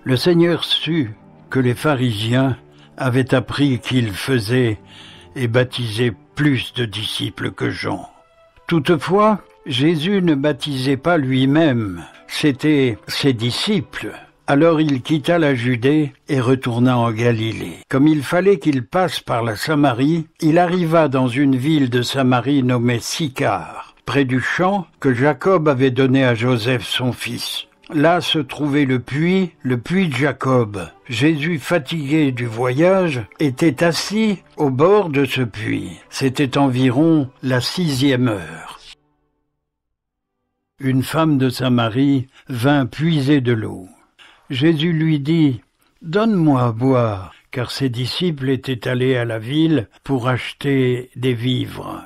Le Seigneur sut que les pharisiens avaient appris qu'il faisait et baptisait plus de disciples que Jean. Toutefois, Jésus ne baptisait pas lui-même, c'étaient ses disciples. Alors il quitta la Judée et retourna en Galilée. Comme il fallait qu'il passe par la Samarie, il arriva dans une ville de Samarie nommée Sychar, près du champ que Jacob avait donné à Joseph son fils. Là se trouvait le puits de Jacob. Jésus, fatigué du voyage, était assis au bord de ce puits. C'était environ la 6e heure. Une femme de Samarie vint puiser de l'eau. Jésus lui dit « Donne-moi à boire », car ses disciples étaient allés à la ville pour acheter des vivres.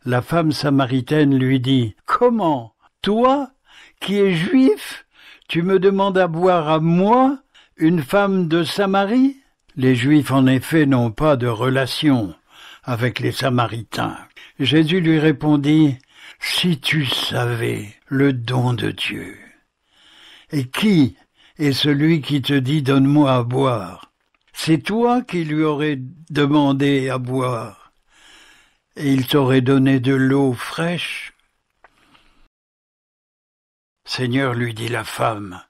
La femme samaritaine lui dit « Comment, toi, qui es juif, tu me demandes à boire à moi, une femme de Samarie ?» Les Juifs, en effet, n'ont pas de relation avec les Samaritains. Jésus lui répondit « Si tu savais le don de Dieu, et qui est celui qui te dit « Donne-moi à boire », c'est toi qui lui aurais demandé à boire, et il t'aurait donné de l'eau fraîche. Seigneur, lui dit la femme,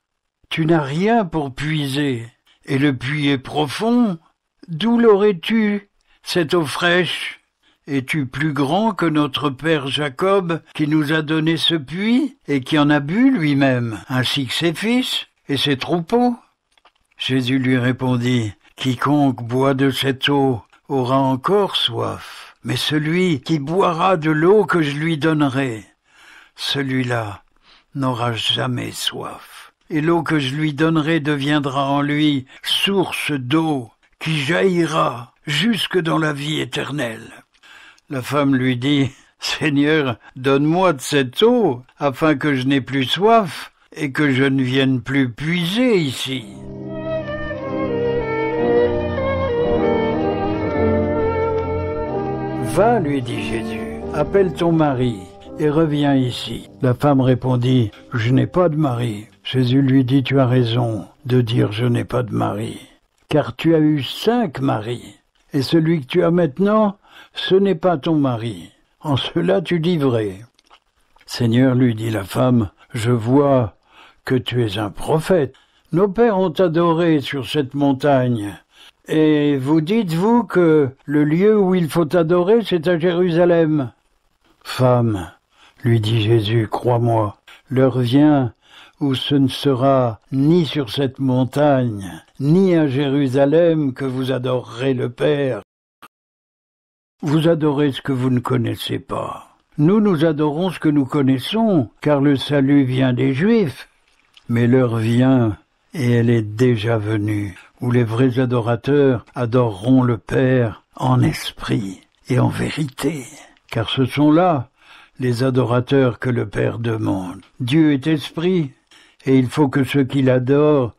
tu n'as rien pour puiser, et le puits est profond. D'où l'aurais-tu, cette eau fraîche? Es-tu plus grand que notre père Jacob, qui nous a donné ce puits, et qui en a bu lui-même, ainsi que ses fils et ses troupeaux? Jésus lui répondit, quiconque boit de cette eau aura encore soif, mais celui qui boira de l'eau que je lui donnerai, celui-là n'aura jamais soif. Et l'eau que je lui donnerai deviendra en lui source d'eau qui jaillira jusque dans la vie éternelle. La femme lui dit, Seigneur, donne-moi de cette eau, afin que je n'ai plus soif et que je ne vienne plus puiser ici. Va, lui dit Jésus, appelle ton mari et reviens ici. La femme répondit, je n'ai pas de mari. Jésus lui dit, tu as raison de dire je n'ai pas de mari, car tu as eu 5 maris, et celui que tu as maintenant, ce n'est pas ton mari. En cela tu dis vrai. Seigneur, lui dit la femme, je vois que tu es un prophète. Nos pères ont adoré sur cette montagne. Et vous dites-vous que le lieu où il faut adorer, c'est à Jérusalem? Femme, lui dit Jésus, crois-moi, l'heure vient où ce ne sera ni sur cette montagne, ni à Jérusalem que vous adorerez le Père. Vous adorez ce que vous ne connaissez pas. Nous adorons ce que nous connaissons, car le salut vient des Juifs. Mais l'heure vient, et elle est déjà venue, où les vrais adorateurs adoreront le Père en esprit et en vérité. Car ce sont là les adorateurs que le Père demande. Dieu est esprit, et il faut que ceux qui l'adorent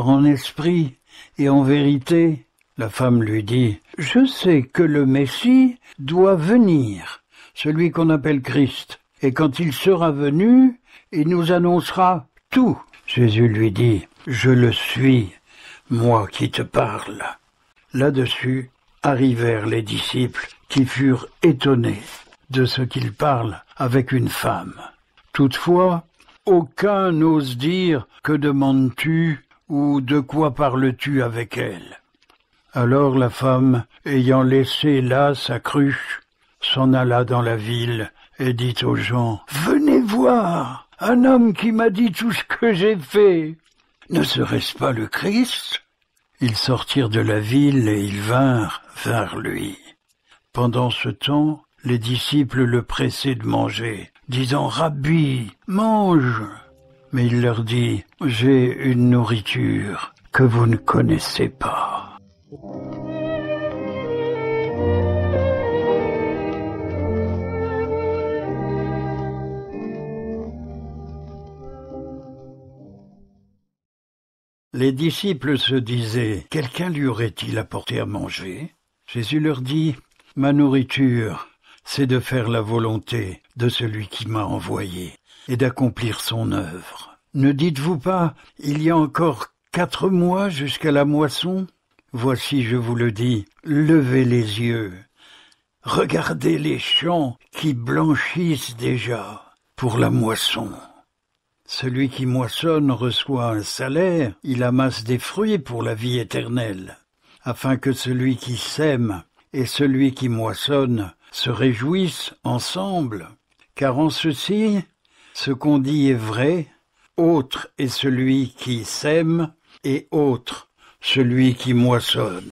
en esprit et en vérité. La femme lui dit, « Je sais que le Messie doit venir, celui qu'on appelle Christ, et quand il sera venu, il nous annoncera tout. » Jésus lui dit, « Je le suis, moi qui te parle. » Là-dessus arrivèrent les disciples qui furent étonnés de ce qu'il parle avec une femme. Toutefois, aucun n'ose dire « Que demandes-tu » ou « De quoi parles-tu avec elle ?» Alors la femme, ayant laissé là sa cruche, s'en alla dans la ville et dit aux gens, « Venez voir, un homme qui m'a dit tout ce que j'ai fait. Ne serait-ce pas le Christ ?» Ils sortirent de la ville et ils vinrent vers lui. Pendant ce temps, les disciples le pressaient de manger, disant, « Rabbi, mange !» Mais il leur dit, « J'ai une nourriture que vous ne connaissez pas. » Les disciples se disaient, « Quelqu'un lui aurait-il apporté à manger ?» Jésus leur dit, « Ma nourriture, c'est de faire la volonté de celui qui m'a envoyé et d'accomplir son œuvre. Ne dites-vous pas, il y a encore 4 mois jusqu'à la moisson? Voici, je vous le dis, levez les yeux. Regardez les champs qui blanchissent déjà pour la moisson. Celui qui moissonne reçoit un salaire, il amasse des fruits pour la vie éternelle, afin que celui qui sème et celui qui moissonne se réjouissent ensemble. Car en ceci, ce qu'on dit est vrai, autre est celui qui sème et autre celui qui moissonne.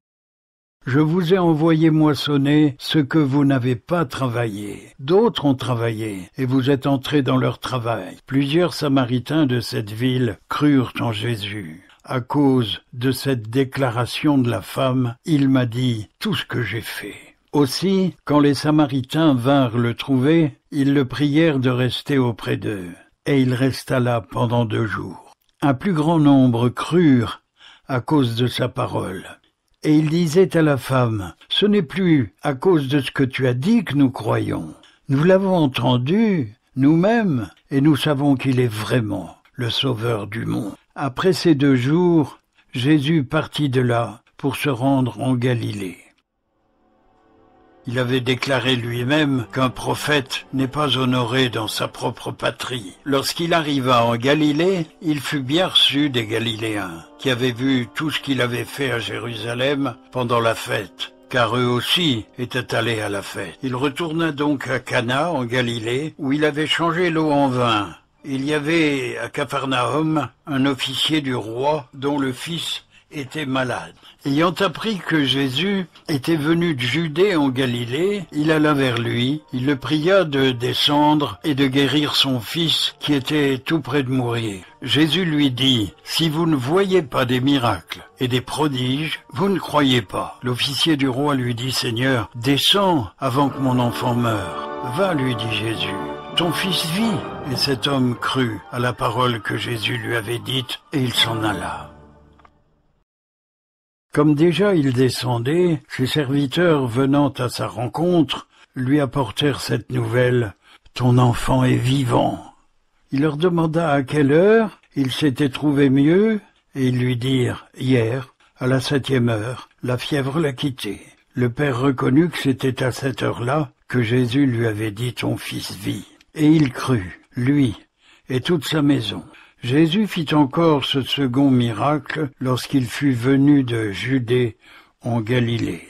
Je vous ai envoyé moissonner ce que vous n'avez pas travaillé. D'autres ont travaillé, et vous êtes entrés dans leur travail. Plusieurs Samaritains de cette ville crurent en Jésus. À cause de cette déclaration de la femme, il m'a dit tout ce que j'ai fait. Aussi, quand les Samaritains vinrent le trouver, ils le prièrent de rester auprès d'eux. Et il resta là pendant 2 jours. Un plus grand nombre crurent à cause de sa parole. Et il disait à la femme, « Ce n'est plus à cause de ce que tu as dit que nous croyons. Nous l'avons entendu nous-mêmes, et nous savons qu'il est vraiment le Sauveur du monde. » Après ces 2 jours, Jésus partit de là pour se rendre en Galilée. Il avait déclaré lui-même qu'un prophète n'est pas honoré dans sa propre patrie. Lorsqu'il arriva en Galilée, il fut bien reçu des Galiléens, qui avaient vu tout ce qu'il avait fait à Jérusalem pendant la fête, car eux aussi étaient allés à la fête. Il retourna donc à Cana, en Galilée, où il avait changé l'eau en vin. Il y avait à Capharnaüm un officier du roi dont le fils était malade. Ayant appris que Jésus était venu de Judée en Galilée, il alla vers lui, il le pria de descendre et de guérir son fils qui était tout près de mourir. Jésus lui dit, « Si vous ne voyez pas des miracles et des prodiges, vous ne croyez pas. » L'officier du roi lui dit, « Seigneur, descends avant que mon enfant meure. » « Va, lui dit Jésus, ton fils vit. » Et cet homme crut à la parole que Jésus lui avait dite, et il s'en alla. Comme déjà il descendait, ses serviteurs venant à sa rencontre, lui apportèrent cette nouvelle, « Ton enfant est vivant. » Il leur demanda à quelle heure il s'était trouvé mieux, et ils lui dirent, « Hier, à la 7e heure, la fièvre l'a quitté. » Le père reconnut que c'était à cette heure-là que Jésus lui avait dit « Ton fils vit ». Et il crut, lui et toute sa maison. Jésus fit encore ce second miracle lorsqu'il fut venu de Judée en Galilée.